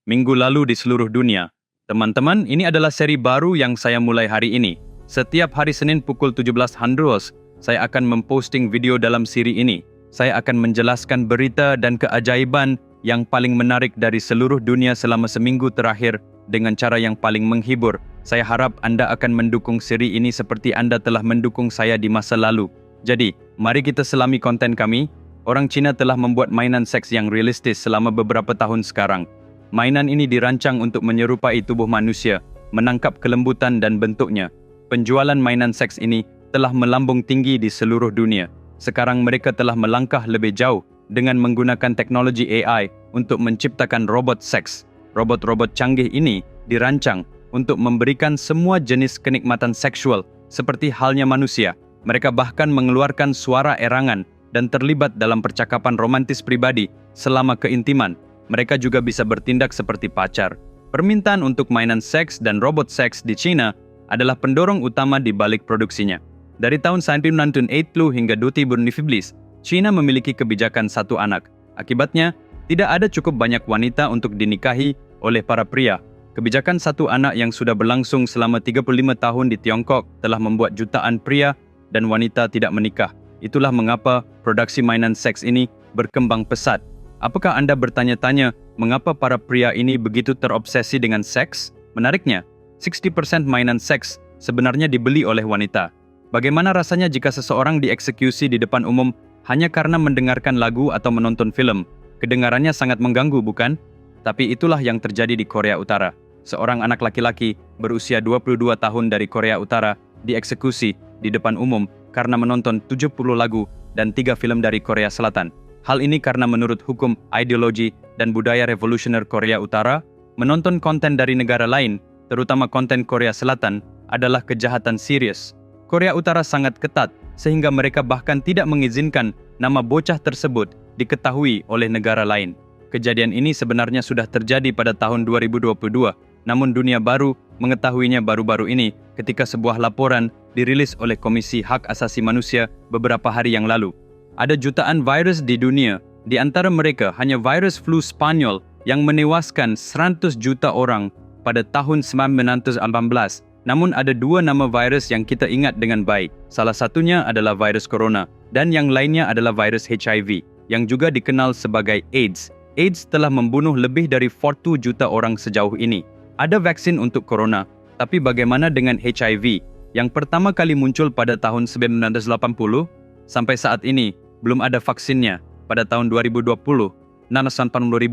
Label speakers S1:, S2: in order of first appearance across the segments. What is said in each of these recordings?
S1: minggu lalu di seluruh dunia. Teman-teman, ini adalah seri baru yang saya mulai hari ini. Setiap hari Senin pukul 17.00, saya akan memposting video dalam siri ini. Saya akan menjelaskan berita dan keajaiban yang paling menarik dari seluruh dunia selama seminggu terakhir dengan cara yang paling menghibur. Saya harap Anda akan mendukung siri ini seperti Anda telah mendukung saya di masa lalu. Jadi, mari kita selami konten kami. Orang Cina telah membuat mainan seks yang realistis selama beberapa tahun sekarang. Mainan ini dirancang untuk menyerupai tubuh manusia, menangkap kelembutan dan bentuknya. Penjualan mainan seks ini telah melambung tinggi di seluruh dunia. Sekarang mereka telah melangkah lebih jauh dengan menggunakan teknologi AI untuk menciptakan robot seks. Robot-robot canggih ini dirancang untuk memberikan semua jenis kenikmatan seksual seperti halnya manusia. Mereka bahkan mengeluarkan suara erangan dan terlibat dalam percakapan romantis pribadi selama keintiman. Mereka juga bisa bertindak seperti pacar. Permintaan untuk mainan seks dan robot seks di China adalah pendorong utama di balik produksinya. Dari tahun 1980 hingga 2015, China memiliki kebijakan satu anak. Akibatnya, tidak ada cukup banyak wanita untuk dinikahi oleh para pria. Kebijakan satu anak yang sudah berlangsung selama 35 tahun di Tiongkok telah membuat jutaan pria dan wanita tidak menikah. Itulah mengapa produksi mainan seks ini berkembang pesat. Apakah Anda bertanya-tanya mengapa para pria ini begitu terobsesi dengan seks? Menariknya, 60% mainan seks sebenarnya dibeli oleh wanita. Bagaimana rasanya jika seseorang dieksekusi di depan umum hanya karena mendengarkan lagu atau menonton film? Kedengarannya sangat mengganggu, bukan? Tapi itulah yang terjadi di Korea Utara. Seorang anak laki-laki berusia 22 tahun dari Korea Utara dieksekusi di depan umum karena menonton 70 lagu dan 3 film dari Korea Selatan. Hal ini karena menurut hukum ideologi dan budaya revolusioner Korea Utara, menonton konten dari negara lain, terutama konten Korea Selatan, adalah kejahatan serius. Korea Utara sangat ketat, sehingga mereka bahkan tidak mengizinkan nama bocah tersebut diketahui oleh negara lain. Kejadian ini sebenarnya sudah terjadi pada tahun 2022, namun dunia baru mengetahuinya baru-baru ini ketika sebuah laporan dirilis oleh Komisi Hak Asasi Manusia beberapa hari yang lalu. Ada jutaan virus di dunia, di antara mereka hanya virus flu Spanyol yang menewaskan 100 juta orang pada tahun 1918. Namun ada dua nama virus yang kita ingat dengan baik. Salah satunya adalah virus corona dan yang lainnya adalah virus HIV yang juga dikenal sebagai AIDS. AIDS telah membunuh lebih dari 40 juta orang sejauh ini. Ada vaksin untuk corona, tapi bagaimana dengan HIV yang pertama kali muncul pada tahun 1980? Sampai saat ini, belum ada vaksinnya. Pada tahun 2020, 80.000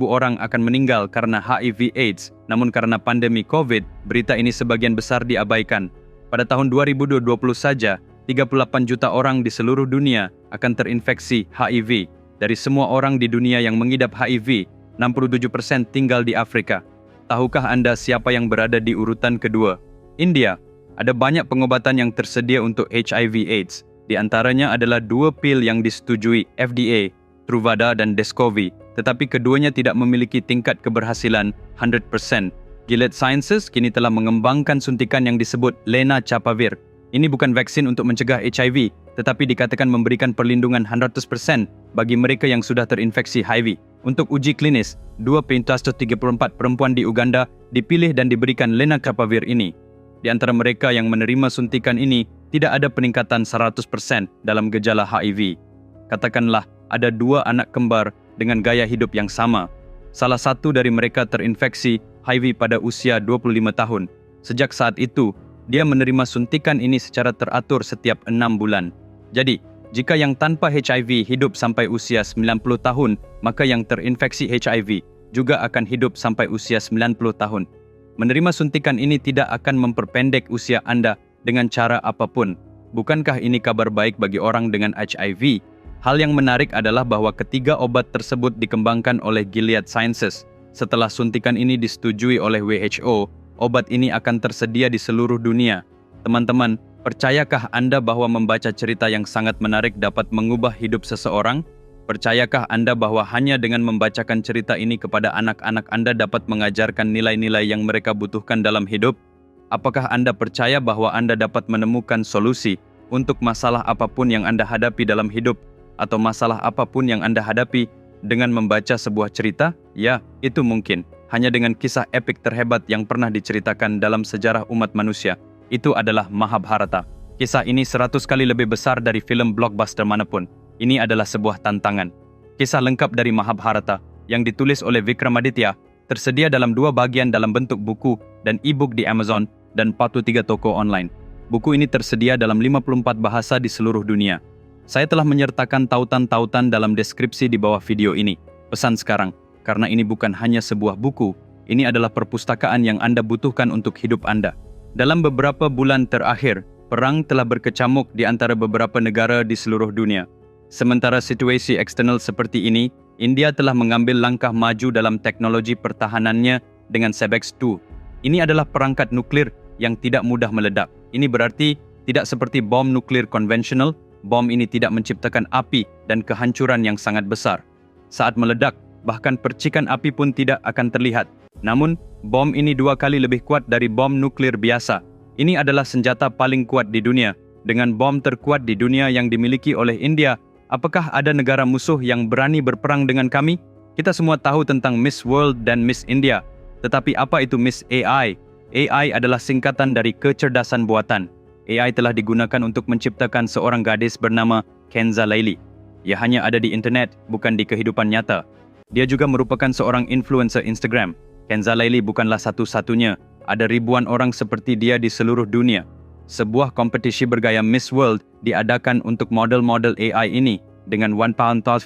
S1: orang akan meninggal karena HIV AIDS. Namun karena pandemi COVID, berita ini sebagian besar diabaikan. Pada tahun 2020 saja, 38 juta orang di seluruh dunia akan terinfeksi HIV. Dari semua orang di dunia yang mengidap HIV, 67% tinggal di Afrika. Tahukah Anda siapa yang berada di urutan kedua? India. Ada banyak pengobatan yang tersedia untuk HIV AIDS. Di antaranya adalah 2 pil yang disetujui FDA, Truvada dan Descovy, tetapi keduanya tidak memiliki tingkat keberhasilan 100%. Gilead Sciences kini telah mengembangkan suntikan yang disebut Lenacapavir. Ini bukan vaksin untuk mencegah HIV, tetapi dikatakan memberikan perlindungan 100% bagi mereka yang sudah terinfeksi HIV. Untuk uji klinis, 2,34 perempuan di Uganda dipilih dan diberikan Lenacapavir ini. Di antara mereka yang menerima suntikan ini, tidak ada peningkatan 100% dalam gejala HIV. Katakanlah, ada 2 anak kembar dengan gaya hidup yang sama. Salah satu dari mereka terinfeksi HIV pada usia 25 tahun. Sejak saat itu, dia menerima suntikan ini secara teratur setiap 6 bulan. Jadi, jika yang tanpa HIV hidup sampai usia 90 tahun, maka yang terinfeksi HIV juga akan hidup sampai usia 90 tahun. Menerima suntikan ini tidak akan memperpendek usia Anda dengan cara apapun. Bukankah ini kabar baik bagi orang dengan HIV? Hal yang menarik adalah bahwa ketiga obat tersebut dikembangkan oleh Gilead Sciences. Setelah suntikan ini disetujui oleh WHO, obat ini akan tersedia di seluruh dunia. Teman-teman, percayakah Anda bahwa membaca cerita yang sangat menarik dapat mengubah hidup seseorang? Percayakah Anda bahwa hanya dengan membacakan cerita ini kepada anak-anak Anda dapat mengajarkan nilai-nilai yang mereka butuhkan dalam hidup? Apakah Anda percaya bahwa Anda dapat menemukan solusi untuk masalah apapun yang Anda hadapi dalam hidup atau masalah apapun yang Anda hadapi dengan membaca sebuah cerita? Ya, itu mungkin. hanya dengan kisah epik terhebat yang pernah diceritakan dalam sejarah umat manusia. Itu adalah Mahabharata. Kisah ini 100 kali lebih besar dari filem blockbuster manapun. Ini adalah sebuah tantangan. Kisah lengkap dari Mahabharata yang ditulis oleh Vikramaditya tersedia dalam 2 bagian dalam bentuk buku dan e-book di Amazon dan 43 toko online. Buku ini tersedia dalam 54 bahasa di seluruh dunia. Saya telah menyertakan tautan-tautan dalam deskripsi di bawah video ini. Pesan sekarang, karena ini bukan hanya sebuah buku, ini adalah perpustakaan yang Anda butuhkan untuk hidup Anda. Dalam beberapa bulan terakhir, perang telah berkecamuk di antara beberapa negara di seluruh dunia. Sementara situasi eksternal seperti ini, India telah mengambil langkah maju dalam teknologi pertahanannya dengan SEBEX 2. Ini adalah perangkat nuklir yang tidak mudah meledak. Ini berarti tidak seperti bom nuklir konvensional, bom ini tidak menciptakan api dan kehancuran yang sangat besar. Saat meledak, bahkan percikan api pun tidak akan terlihat. Namun, bom ini 2 kali lebih kuat dari bom nuklir biasa. Ini adalah senjata paling kuat di dunia. Dengan bom terkuat di dunia yang dimiliki oleh India, apakah ada negara musuh yang berani berperang dengan kami? Kita semua tahu tentang Miss World dan Miss India. Tetapi apa itu Miss AI? AI adalah singkatan dari kecerdasan buatan. AI telah digunakan untuk menciptakan seorang gadis bernama Kenza Laili. Ia hanya ada di internet, bukan di kehidupan nyata. Dia juga merupakan seorang influencer Instagram. Kenza Laili bukanlah satu-satunya. Ada ribuan orang seperti dia di seluruh dunia. Sebuah kompetisi bergaya Miss World diadakan untuk model-model AI ini dengan 1,500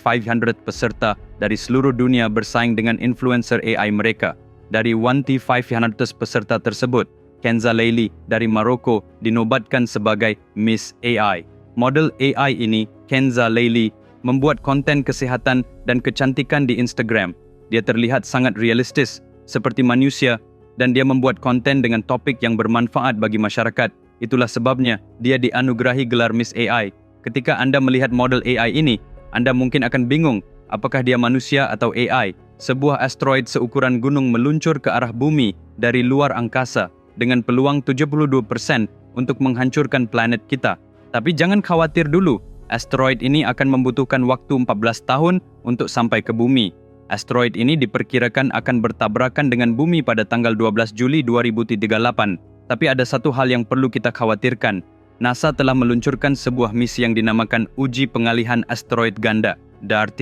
S1: peserta dari seluruh dunia bersaing dengan influencer AI mereka. Dari 1,500 peserta tersebut, Kenza Laili dari Maroko dinobatkan sebagai Miss AI. Model AI ini, Kenza Laili, membuat konten kesehatan dan kecantikan di Instagram. Dia terlihat sangat realistis, seperti manusia, dan dia membuat konten dengan topik yang bermanfaat bagi masyarakat. Itulah sebabnya dia dianugerahi gelar Miss AI. Ketika Anda melihat model AI ini, Anda mungkin akan bingung apakah dia manusia atau AI. Sebuah asteroid seukuran gunung meluncur ke arah bumi dari luar angkasa dengan peluang 72% untuk menghancurkan planet kita. Tapi jangan khawatir dulu, asteroid ini akan membutuhkan waktu 14 tahun untuk sampai ke bumi. Asteroid ini diperkirakan akan bertabrakan dengan bumi pada tanggal 12 Juli 2038. Tapi ada satu hal yang perlu kita khawatirkan. NASA telah meluncurkan sebuah misi yang dinamakan Uji Pengalihan Asteroid Ganda, DART.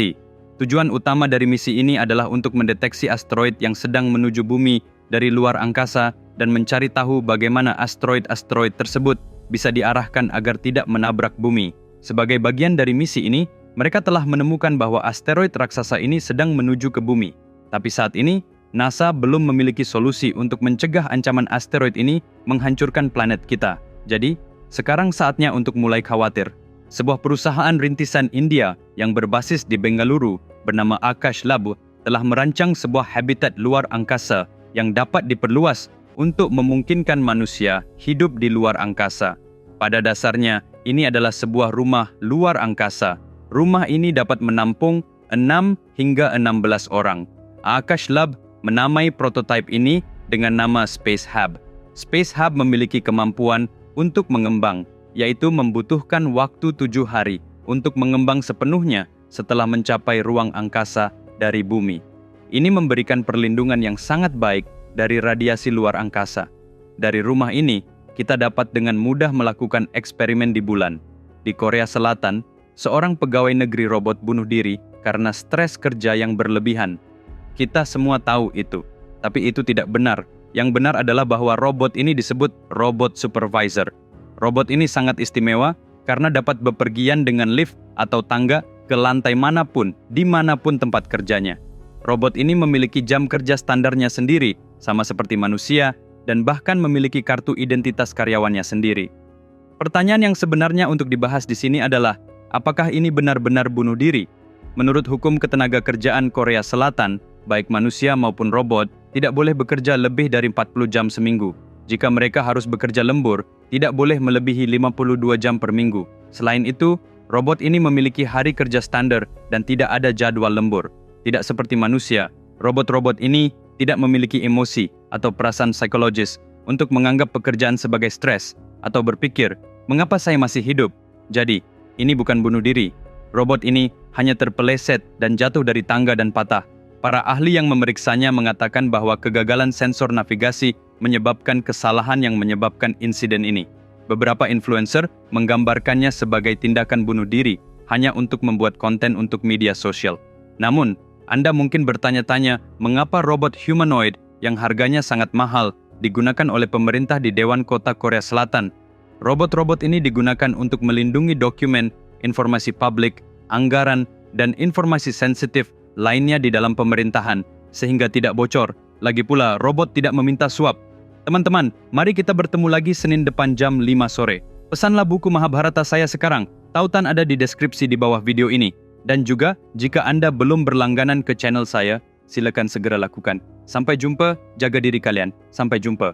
S1: Tujuan utama dari misi ini adalah untuk mendeteksi asteroid yang sedang menuju bumi dari luar angkasa dan mencari tahu bagaimana asteroid-asteroid tersebut bisa diarahkan agar tidak menabrak bumi. Sebagai bagian dari misi ini, mereka telah menemukan bahwa asteroid raksasa ini sedang menuju ke bumi. Tapi saat ini, NASA belum memiliki solusi untuk mencegah ancaman asteroid ini menghancurkan planet kita. Jadi, sekarang saatnya untuk mulai khawatir. Sebuah perusahaan rintisan India yang berbasis di Bengaluru bernama Akash Lab telah merancang sebuah habitat luar angkasa yang dapat diperluas untuk memungkinkan manusia hidup di luar angkasa. Pada dasarnya, ini adalah sebuah rumah luar angkasa. Rumah ini dapat menampung 6 hingga 16 orang. Akash Lab menamai prototipe ini dengan nama Space Hub. Space Hub memiliki kemampuan untuk mengembang, yaitu membutuhkan waktu 7 hari untuk mengembang sepenuhnya setelah mencapai ruang angkasa dari bumi. Ini memberikan perlindungan yang sangat baik dari radiasi luar angkasa. Dari rumah ini, kita dapat dengan mudah melakukan eksperimen di bulan. Di Korea Selatan, seorang pegawai negeri robot bunuh diri karena stres kerja yang berlebihan. Kita semua tahu itu, tapi itu tidak benar. Yang benar adalah bahwa robot ini disebut robot supervisor. Robot ini sangat istimewa karena dapat bepergian dengan lift atau tangga ke lantai manapun, dimanapun tempat kerjanya. Robot ini memiliki jam kerja standarnya sendiri, sama seperti manusia, dan bahkan memiliki kartu identitas karyawannya sendiri. Pertanyaan yang sebenarnya untuk dibahas di sini adalah, apakah ini benar-benar bunuh diri? Menurut hukum ketenagakerjaan Korea Selatan, baik manusia maupun robot tidak boleh bekerja lebih dari 40 jam seminggu. Jika mereka harus bekerja lembur, tidak boleh melebihi 52 jam per minggu. Selain itu, robot ini memiliki hari kerja standar dan tidak ada jadwal lembur. Tidak seperti manusia, robot-robot ini tidak memiliki emosi atau perasaan psikologis untuk menganggap pekerjaan sebagai stres atau berpikir, mengapa saya masih hidup? Jadi, ini bukan bunuh diri. Robot ini hanya terpeleset dan jatuh dari tangga dan patah. Para ahli yang memeriksanya mengatakan bahwa kegagalan sensor navigasi menyebabkan kesalahan yang menyebabkan insiden ini. Beberapa influencer menggambarkannya sebagai tindakan bunuh diri hanya untuk membuat konten untuk media sosial. Namun, Anda mungkin bertanya-tanya mengapa robot humanoid yang harganya sangat mahal digunakan oleh pemerintah di Dewan Kota Korea Selatan. Robot-robot ini digunakan untuk melindungi dokumen, informasi publik, anggaran, dan informasi sensitif lainnya di dalam pemerintahan, sehingga tidak bocor. Lagi pula, robot tidak meminta suap. Teman-teman, mari kita bertemu lagi Senin depan jam 5 sore. Pesanlah buku Mahabharata saya sekarang. Tautan ada di deskripsi di bawah video ini. Dan juga, jika Anda belum berlangganan ke channel saya, silakan segera lakukan. Sampai jumpa, jaga diri kalian. Sampai jumpa.